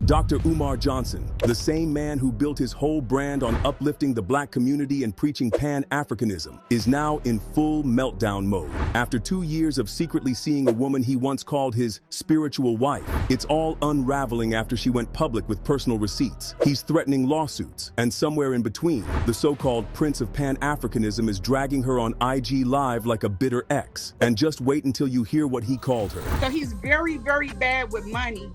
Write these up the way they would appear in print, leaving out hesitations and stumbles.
Dr. Umar Johnson, the same man who built his whole brand on uplifting the black community and preaching Pan-Africanism, is now in full meltdown mode. After 2 years of secretly seeing a woman he once called his spiritual wife, it's all unraveling after she went public with personal receipts. He's threatening lawsuits, and somewhere in between, the so-called Prince of Pan-Africanism is dragging her on IG Live like a bitter ex. And just wait until you hear what he called her. So he's very, very bad with money.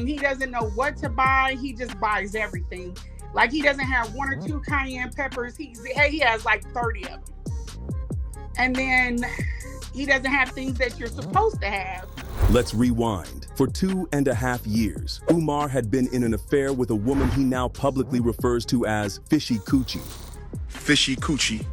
He doesn't know what to buy. He just buys everything. Like, he doesn't have 1 or 2 cayenne peppers. He has like 30 of them. And then he doesn't have things that you're supposed to have. Let's rewind. For 2.5 years, Umar had been in an affair with a woman he now publicly refers to as Fishy Coochie. Fishy Coochie.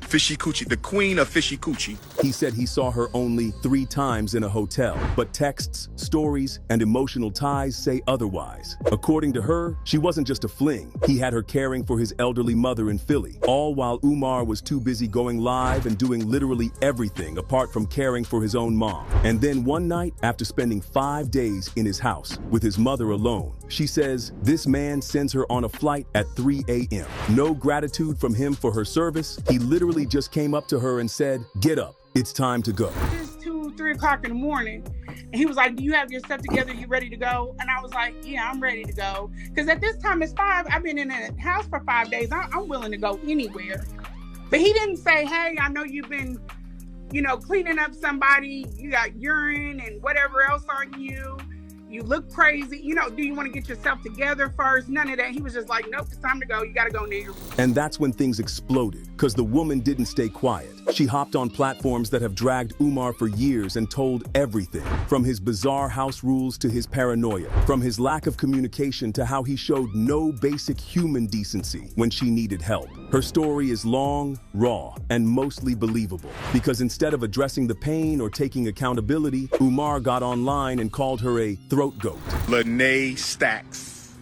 Fishy Coochie, the queen of Fishy Coochie. He said he saw her only 3 times in a hotel, but texts, stories, and emotional ties say otherwise. According to her, she wasn't just a fling. He had her caring for his elderly mother in Philly, all while Umar was too busy going live and doing literally everything apart from caring for his own mom. And then one night, after spending 5 days in his house with his mother alone, she says this man sends her on a flight at 3 a.m. No gratitude from him for her service. He literally just came up to her and said, "Get up, it's time to go." It's 2, 3 o'clock in the morning. And he was like, "Do you have your stuff together? You ready to go?" And I was like, "Yeah, I'm ready to go." Because at this time it's 5. I've been in a house for 5 days. I'm willing to go anywhere. But he didn't say, "Hey, I know you've been, cleaning up somebody. You got urine and whatever else on you. You look crazy. Do you want to get yourself together first?" None of that. He was just like, "Nope, it's time to go. You got to go, nigga." And that's when things exploded, because the woman didn't stay quiet. She hopped on platforms that have dragged Umar for years and told everything, from his bizarre house rules to his paranoia, from his lack of communication to how he showed no basic human decency when she needed help. Her story is long, raw, and mostly believable, because instead of addressing the pain or taking accountability, Umar got online and called her a throat goat. Lene Stacks.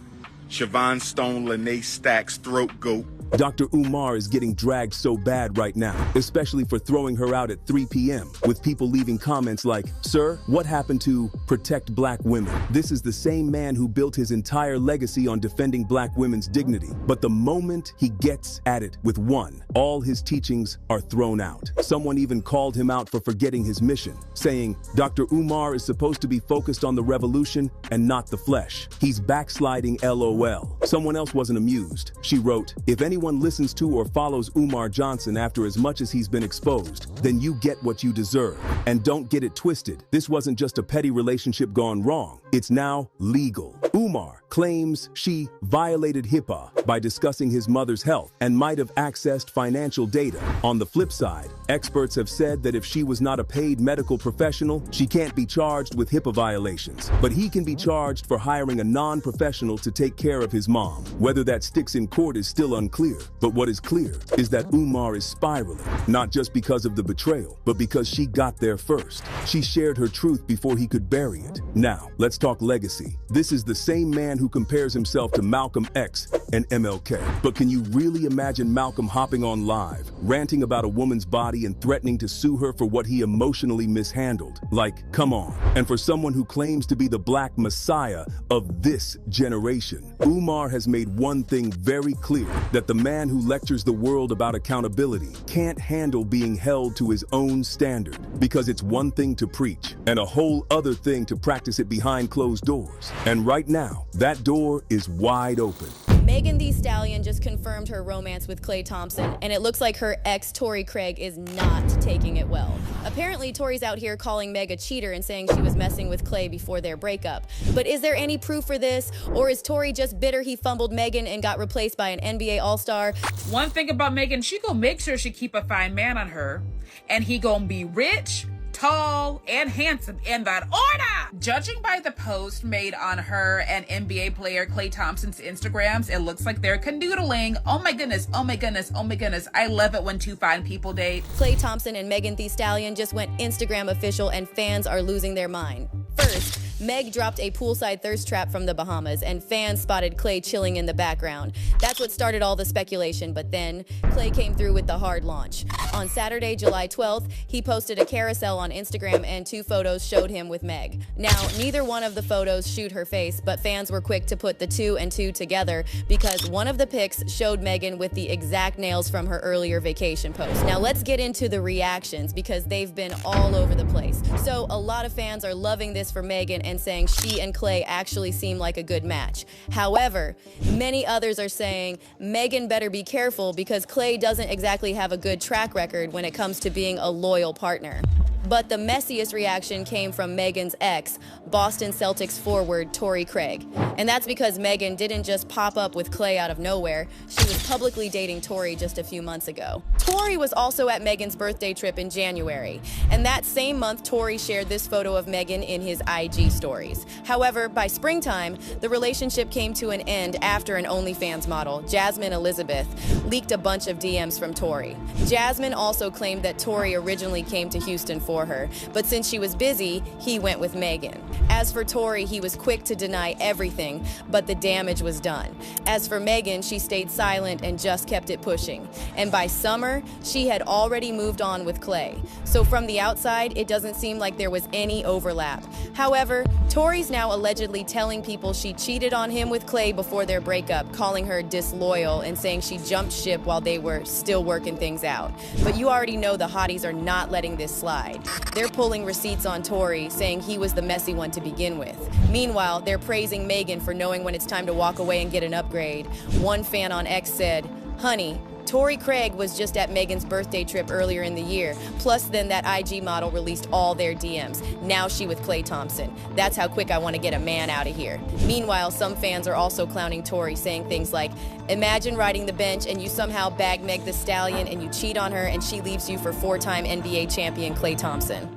Siobhan Stone, Lene Stacks, throat goat. Dr. Umar is getting dragged so bad right now, especially for throwing her out at 3 p.m., with people leaving comments like, "Sir, what happened to protect black women?" This is the same man who built his entire legacy on defending black women's dignity. But the moment he gets at it with one, all his teachings are thrown out. Someone even called him out for forgetting his mission, saying, "Dr. Umar is supposed to be focused on the revolution and not the flesh. He's backsliding, LOL." Someone else wasn't amused. She wrote, "If anyone listens to or follows Umar Johnson after as much as he's been exposed, then you get what you deserve. And don't get it twisted. This wasn't just a petty relationship gone wrong. It's now legal." Umar claims she violated HIPAA by discussing his mother's health and might have accessed financial data. On the flip side, experts have said that if she was not a paid medical professional, she can't be charged with HIPAA violations. But he can be charged for hiring a non-professional to take care of his mom. Whether that sticks in court is still unclear. But what is clear is that Umar is spiraling, not just because of the betrayal, but because she got there first. She shared her truth before he could bury it. Now, let's talk legacy. This is the same man who compares himself to Malcolm X and MLK. But can you really imagine Malcolm hopping on live, ranting about a woman's body and threatening to sue her for what he emotionally mishandled? Like, come on. And for someone who claims to be the black messiah of this generation, Umar has made one thing very clear, that the man who lectures the world about accountability can't handle being held to his own standard, because it's one thing to preach and a whole other thing to practice it behind closed doors. And right now, that door is wide open. Megan Thee Stallion just confirmed her romance with Klay Thompson, and it looks like her ex, Torrey Craig, is not taking it well. Apparently, Torrey's out here calling Meg a cheater and saying she was messing with Klay before their breakup. But is there any proof for this, or is Torrey just bitter he fumbled Megan and got replaced by an NBA All-Star? One thing about Megan, she gonna make sure she keep a fine man on her, and he gonna be rich, tall, and handsome in that order. Judging by the post made on her and NBA player Klay Thompson's Instagrams, it looks like they're canoodling. Oh my goodness, oh my goodness, oh my goodness. I love it when 2 fine people date. Klay Thompson and Megan Thee Stallion just went Instagram official, and fans are losing their mind. First, Meg dropped a poolside thirst trap from the Bahamas, and fans spotted Klay chilling in the background. That's what started all the speculation, but then Klay came through with the hard launch. On Saturday, July 12th, he posted a carousel on Instagram, and 2 photos showed him with Meg. Now, neither one of the photos showed her face, but fans were quick to put the 2 and 2 together because one of the pics showed Megan with the exact nails from her earlier vacation post. Now, let's get into the reactions because they've been all over the place. So, a lot of fans are loving this for Megan and saying she and Klay actually seem like a good match. However, many others are saying Megan better be careful because Klay doesn't exactly have a good track record when it comes to being a loyal partner. But the messiest reaction came from Megan's ex, Boston Celtics forward Torrey Craig. And that's because Megan didn't just pop up with Klay out of nowhere. She was publicly dating Torrey just a few months ago. Torrey was also at Megan's birthday trip in January. And that same month, Torrey shared this photo of Megan in his IG stories. However, by springtime, the relationship came to an end after an OnlyFans model, Jasmine Elizabeth, leaked a bunch of DMs from Torrey. Jasmine also claimed that Torrey originally came to Houston for her, but since she was busy, he went with Megan. As for Torrey, he was quick to deny everything, but the damage was done. As for Megan, she stayed silent and just kept it pushing. And by summer, she had already moved on with Klay. So from the outside, it doesn't seem like there was any overlap. However, Torrey's now allegedly telling people she cheated on him with Klay before their breakup, calling her disloyal and saying she jumped ship while they were still working things out. But you already know the hotties are not letting this slide. They're pulling receipts on Torrey, saying he was the messy one to begin with. Meanwhile, they're praising Megan for knowing when it's time to walk away and get an upgrade. One fan on X said, "Honey, Torrey Craig was just at Megan's birthday trip earlier in the year. Plus, then that IG model released all their DMs. Now she with Klay Thompson. That's how quick I want to get a man out of here." Meanwhile, some fans are also clowning Torrey, saying things like, "Imagine riding the bench and you somehow bag Meg the Stallion and you cheat on her and she leaves you for 4-time NBA champion Klay Thompson."